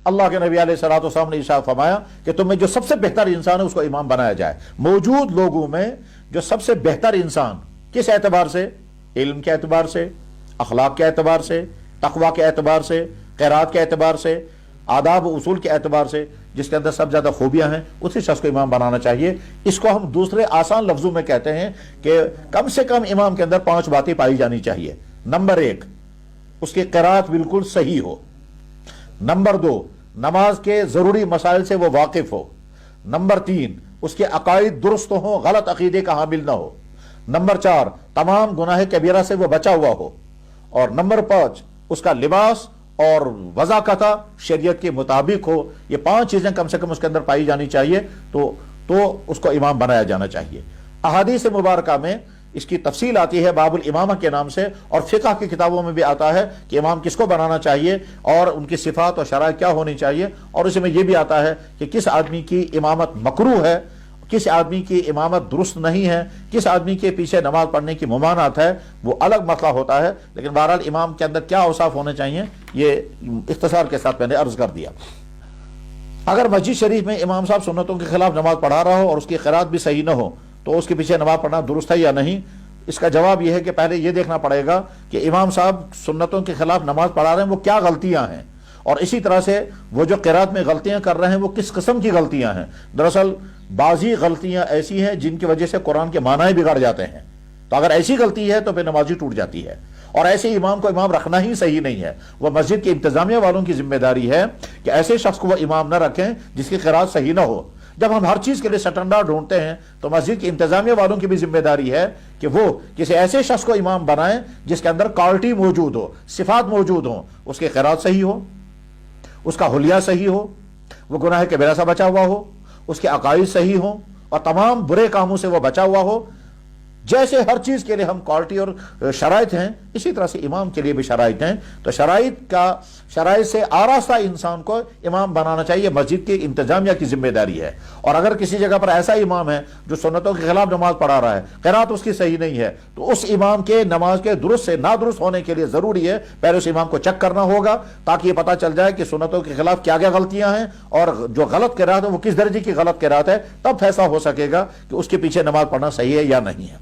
اللہ کے نبی علیہ الصلوۃ والسلام نے ارشاد فرمایا کہ تم میں جو سب سے بہتر انسان ہے اس کو امام بنایا جائے۔ موجود لوگوں میں جو سب سے بہتر انسان کس اعتبار سے؟ علم کے اعتبار سے، اخلاق کے اعتبار سے، تقوی کے اعتبار سے، قرات کے اعتبار سے، آداب و اصول کے اعتبار سے، جس کے اندر سب زیادہ خوبیاں ہیں، اسی شخص کو امام بنانا چاہیے۔ اس کو ہم دوسرے آسان لفظوں میں کہتے ہیں کہ کم سے کم امام کے اندر 5 باتیں پائی جانی چاہیے۔ نمبر 1، اس کی قرات بالکل صحیح ہو۔ نمبر 2، نماز کے ضروری مسائل سے وہ واقف ہو۔ نمبر 3، اس کے عقائد درست ہوں، غلط عقیدے کا حامل نہ ہو۔ نمبر 4، تمام گناہ کبیرہ سے وہ بچا ہوا ہو۔ اور نمبر 5، اس کا لباس اور وضاقتہ شریعت کے مطابق ہو۔ یہ 5 چیزیں کم سے کم اس کے اندر پائی جانی چاہیے تو اس کو امام بنایا جانا چاہیے۔ احادیث مبارکہ میں اس کی تفصیل آتی ہے باب الامامہ کے نام سے، اور فقہ کی کتابوں میں بھی آتا ہے کہ امام کس کو بنانا چاہیے اور ان کی صفات اور شرائط کیا ہونی چاہیے، اور اس میں یہ بھی آتا ہے کہ کس آدمی کی امامت مکروہ ہے، کس آدمی کی امامت درست نہیں ہے، کس آدمی کے پیچھے نماز پڑھنے کی ممانعت ہے، وہ الگ مسئلہ ہوتا ہے۔ لیکن بہرحال امام کے اندر کیا اوصاف ہونے چاہیے یہ اختصار کے ساتھ میں نے عرض کر دیا۔ اگر مسجد شریف میں امام صاحب سنتوں کے خلاف نماز پڑھا رہا ہو اور اس کی قرات بھی صحیح نہ ہو تو اس کے پیچھے نماز پڑھنا درست ہے یا نہیں؟ اس کا جواب یہ ہے کہ پہلے یہ دیکھنا پڑے گا کہ امام صاحب سنتوں کے خلاف نماز پڑھا رہے ہیں وہ کیا غلطیاں ہیں، اور اسی طرح سے وہ جو قرات میں غلطیاں کر رہے ہیں وہ کس قسم کی غلطیاں ہیں۔ دراصل بعضی غلطیاں ایسی ہیں جن کی وجہ سے قرآن کے معنی بگڑ جاتے ہیں، تو اگر ایسی غلطی ہے تو پھر نماز ہی ٹوٹ جاتی ہے، اور ایسے امام کو امام رکھنا ہی صحیح نہیں ہے۔ وہ مسجد کی انتظامیہ والوں کی ذمہ داری ہے کہ ایسے شخص کو وہ امام نہ رکھیں جس کی قرات صحیح نہ ہو۔ جب ہم ہر چیز کے لیے سٹنڈرڈ ڈھونڈتے ہیں تو مسجد کی انتظامیہ والوں کی بھی ذمہ داری ہے کہ وہ کسی ایسے شخص کو امام بنائیں جس کے اندر کوالٹی موجود ہو، صفات موجود ہوں، اس کی قرات صحیح ہو، اس کا حلیہ صحیح ہو، وہ گناہ کبیرہ سے بچا ہوا ہو، اس کے عقائد صحیح ہوں، اور تمام برے کاموں سے وہ بچا ہوا ہو۔ جیسے ہر چیز کے لیے ہم کوالٹی اور شرائط ہیں، اسی طرح سے امام کے لیے بھی شرائط ہیں۔ تو شرائط سے آراستہ انسان کو امام بنانا چاہیے، مسجد کی انتظامیہ کی ذمہ داری ہے۔ اور اگر کسی جگہ پر ایسا امام ہے جو سنتوں کے خلاف نماز پڑھا رہا ہے، قرات اس کی صحیح نہیں ہے، تو اس امام کے نماز کے درست سے نادرست ہونے کے لیے ضروری ہے پہلے اس امام کو چیک کرنا ہوگا، تاکہ یہ پتہ چل جائے کہ سنتوں کے خلاف کیا کیا غلطیاں ہیں، اور جو غلط قرات ہے وہ کس درجے کی غلط قرات ہے، تب فیصلہ ہو سکے گا کہ اس کے پیچھے نماز پڑھنا صحیح ہے یا نہیں ہے۔